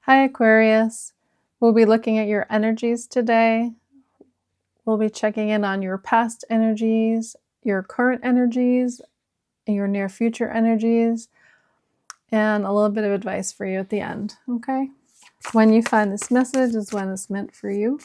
Hi, Aquarius. We'll be looking at your energies today. We'll be checking in on your past energies, your current energies, and your near future energies, and a little bit of advice for you at the end, okay? When you find this message is when it's meant for you.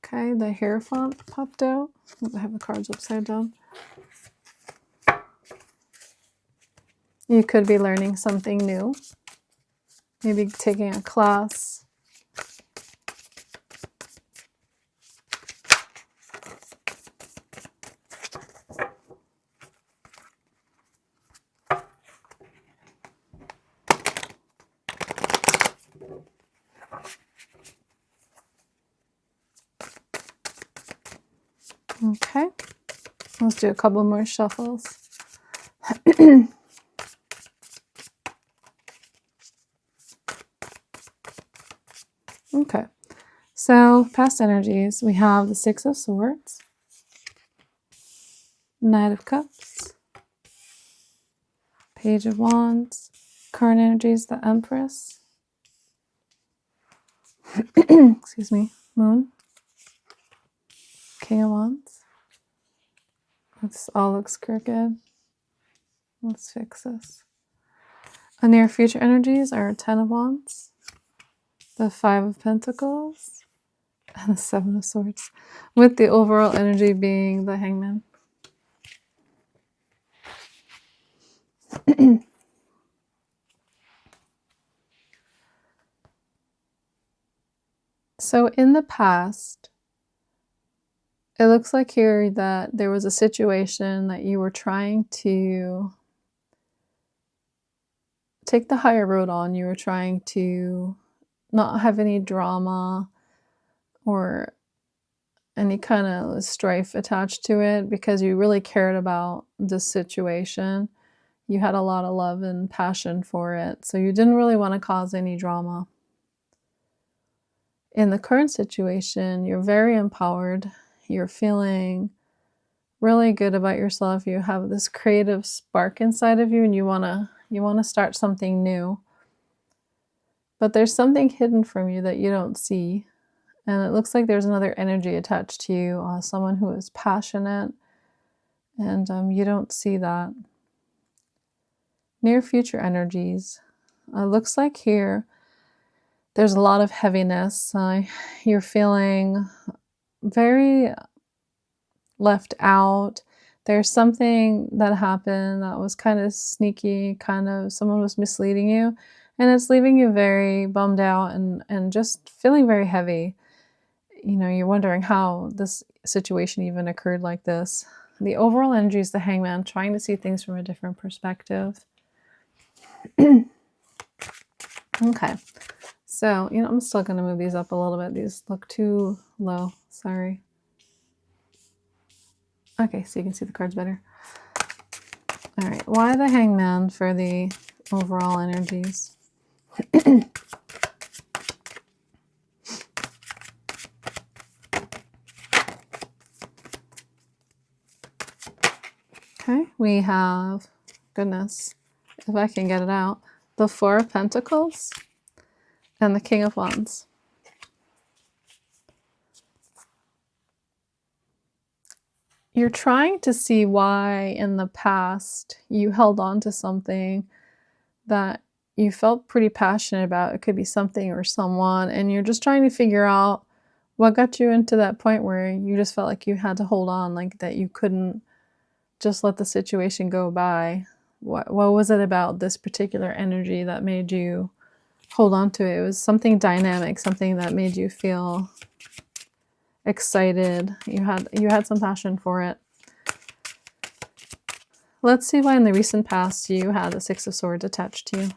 Okay, the Hierophant popped out. I have the cards upside down. You could be learning something new, maybe taking a class. Okay, let's do a couple more shuffles. Okay, so past energies, we have the Six of Swords, Knight of Cups, Page of Wands, current energies, the Empress, excuse me, Moon, King of Wands. This all looks crooked. Let's fix this. The near future energies are Ten of Wands, the Five of Pentacles, and the Seven of Swords, with the overall energy being the Hangman. So in the past, it looks like here that there was a situation that you were trying to take the higher road on. You were trying to not have any drama or any kind of strife attached to it because you really cared about this situation. You had a lot of love and passion for it, so you didn't really want to cause any drama. In the current situation, you're very empowered. You're feeling really good about yourself. You have this creative spark inside of you and you want to start something new. But there's something hidden from you that you don't see. And it looks like there's another energy attached to you, someone who is passionate, and you don't see that. Near future energies. Looks like here there's a lot of heaviness. You're feeling very left out. There's something that happened that was kind of sneaky, someone was misleading you, and it's leaving you very bummed out and just feeling very heavy. You know, you're wondering how this situation even occurred like this. The overall energy is the Hangman, trying to see things from a different perspective. Okay, so, I'm still going to move these up a little bit. These look too low. Sorry. Okay, so you can see the cards better. All right, why the Hangman for the overall energies? Okay, we have, goodness, if I can get it out, the Four of Pentacles and the King of Wands. You're trying to see why in the past you held on to something that you felt pretty passionate about. It could be something or someone, and you're just trying to figure out what got you into that point where you just felt like you had to hold on, like that you couldn't just let the situation go by. What was it about this particular energy that made you hold on to it? It was something dynamic, something that made you feel excited. You had some passion for it. Let's see why in the recent past you had the Six of Swords attached to you.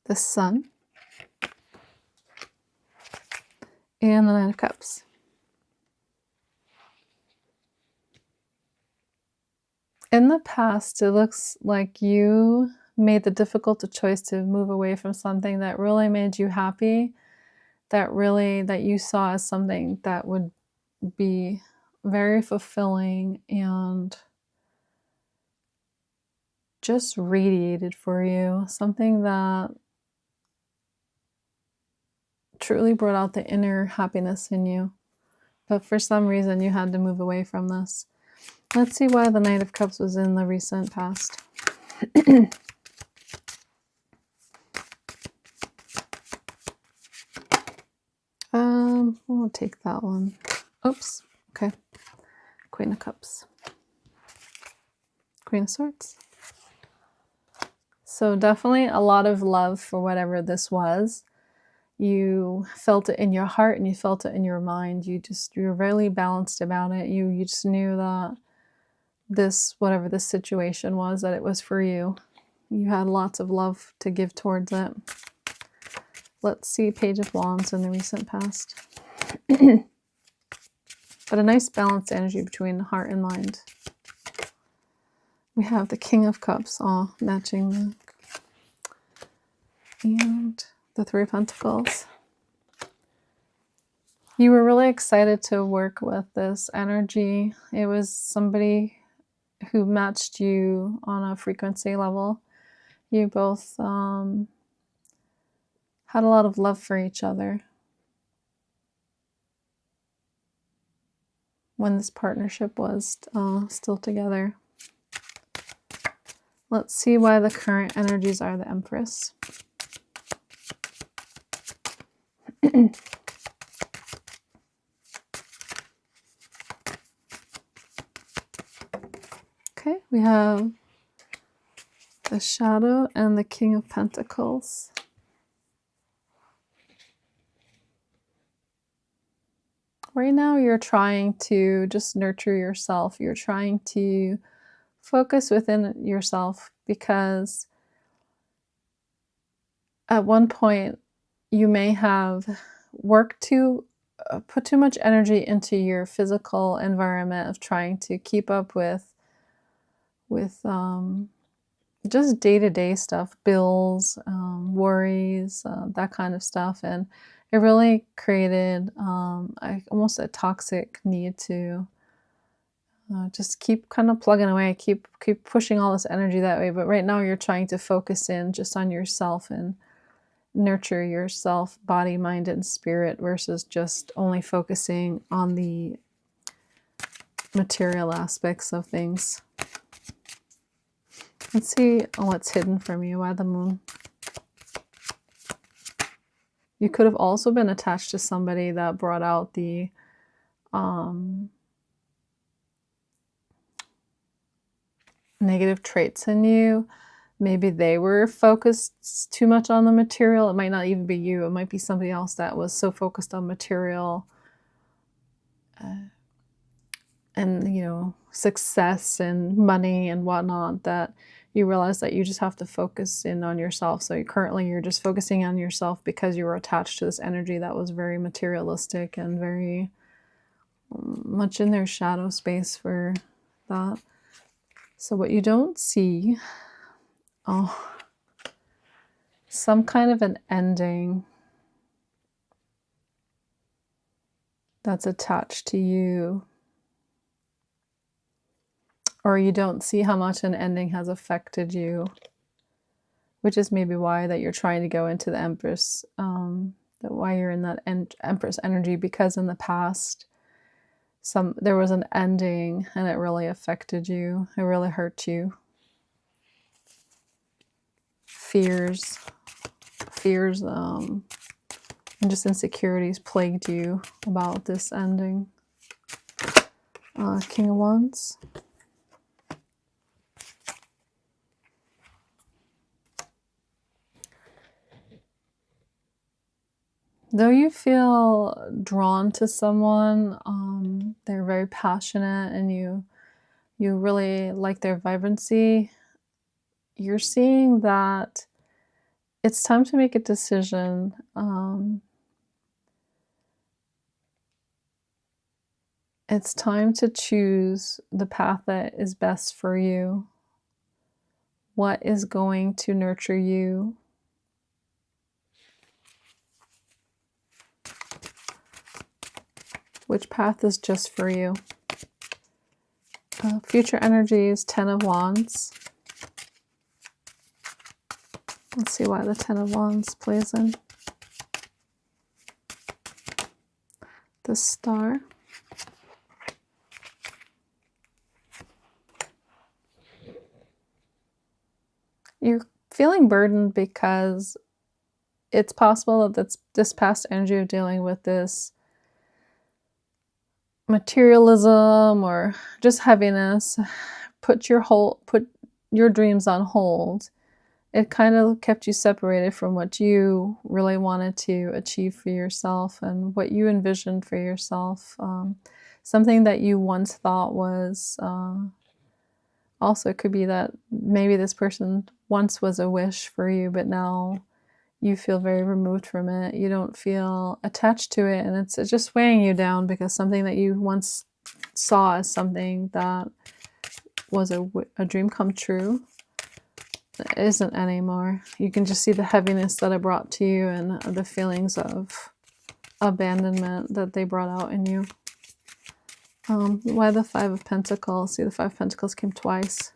The Sun and the Nine of Cups. In the past, it looks like you made the difficult choice to move away from something that really made you happy, that you saw as something that would be very fulfilling and just radiated for you, something that truly brought out the inner happiness in you. But for some reason, you had to move away from this. Let's see why the Knight of Cups was in the recent past. We'll take that one. Oops. Okay. Queen of Cups. Queen of Swords. So definitely a lot of love for whatever this was. You felt it in your heart and you felt it in your mind. You were really balanced about it. You just knew that this, whatever this situation was, that it was for you. You had lots of love to give towards it. Let's see Page of Wands in the recent past. But a nice balanced energy between heart and mind. We have the King of Cups, all matching. And the Three of Pentacles. You were really excited to work with this energy. It was somebody who matched you on a frequency level. You both had a lot of love for each other when this partnership was still together. Let's see why the current energies are the Empress. Okay, we have the Shadow and the King of Pentacles. Right now you're trying to just nurture yourself. You're trying to focus within yourself because at one point you may have worked to put too much energy into your physical environment of trying to keep up with just day-to-day stuff, bills, worries, that kind of stuff. And it really created almost a toxic need to just keep kind of plugging away, keep pushing all this energy that way. But right now you're trying to focus in just on yourself and nurture yourself, body, mind, and spirit, versus just only focusing on the material aspects of things. Let's see what's hidden from you. Why the Moon? You could have also been attached to somebody that brought out the negative traits in you. Maybe they were focused too much on the material. It might not even be you. It might be somebody else that was so focused on material and, you know, success and money and whatnot, that you realize that you just have to focus in on yourself. So currently you're just focusing on yourself because you were attached to this energy that was very materialistic and very much in their shadow space for that. So what you don't see, some kind of an ending that's attached to you. Or you don't see how much an ending has affected you, which is maybe why that you're trying to go into the Empress, why you're in that Empress energy, because in the past there was an ending and it really affected you. It really hurt you. Fears, and just insecurities plagued you about this ending. King of Wands. Though you feel drawn to someone, they're very passionate and you really like their vibrancy, you're seeing that it's time to make a decision. It's time to choose the path that is best for you. What is going to nurture you? Which path is just for you? Future energies, Ten of Wands. Let's see why the Ten of Wands plays in. The Star. You're feeling burdened because it's possible that this past energy of dealing with this materialism or just heaviness put your dreams on hold. It kind of kept you separated from what you really wanted to achieve for yourself and what you envisioned for yourself. Something that you once thought was, also it could be that maybe this person once was a wish for you, but now you feel very removed from it. You don't feel attached to it, and it's just weighing you down because something that you once saw as something that was a dream come true isn't anymore. You can just see the heaviness that it brought to you and the feelings of abandonment that they brought out in you. Why the Five of Pentacles? See, the Five of Pentacles came twice.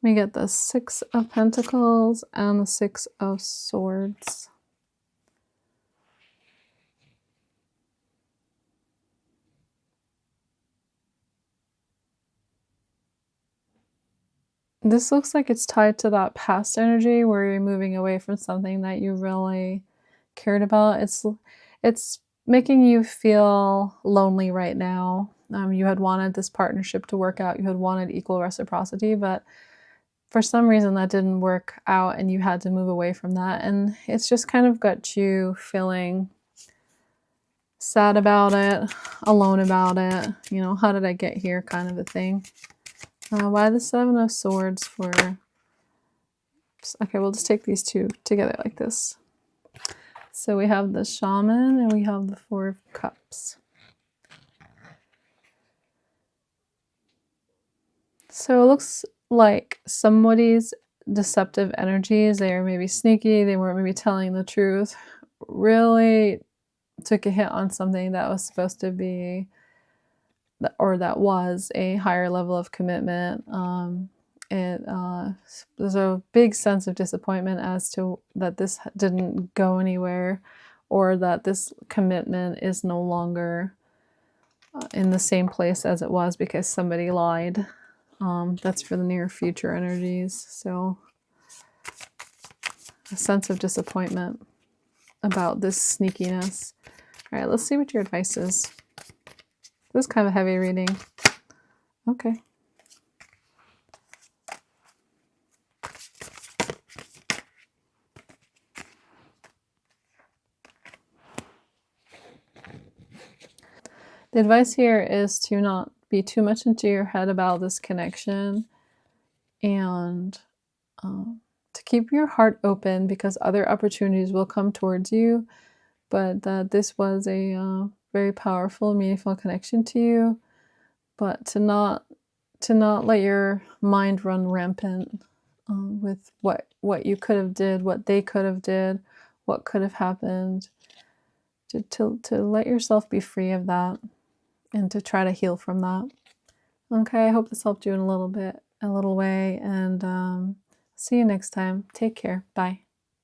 We get the Six of Pentacles and the Six of Swords. This looks like it's tied to that past energy where you're moving away from something that you really cared about. It's making you feel lonely right now. You had wanted this partnership to work out. You had wanted equal reciprocity, but for some reason that didn't work out and you had to move away from that. And it's just kind of got you feeling sad about it, alone about it. You know, how did I get here kind of a thing. Why the Seven of Swords for... Okay, we'll just take these two together like this. So we have the Shaman and we have the Four of Cups. So it looks like somebody's deceptive energies, they are maybe sneaky, they weren't maybe telling the truth, really took a hit on something that was supposed to be, or that was a higher level of commitment. There's a big sense of disappointment as to that this didn't go anywhere, or that this commitment is no longer in the same place as it was because somebody lied. That's for the near future energies. So a sense of disappointment about this sneakiness. All right, let's see what your advice is. This is kind of a heavy reading. Okay. The advice here is to not be too much into your head about this connection, and to keep your heart open because other opportunities will come towards you, but that this was a very powerful, meaningful connection to you, but to not let your mind run rampant with what you could have did, what they could have did, what could have happened, to let yourself be free of that and to try to heal from that. Okay, I hope this helped you in a little way, and see you next time. Take care. Bye.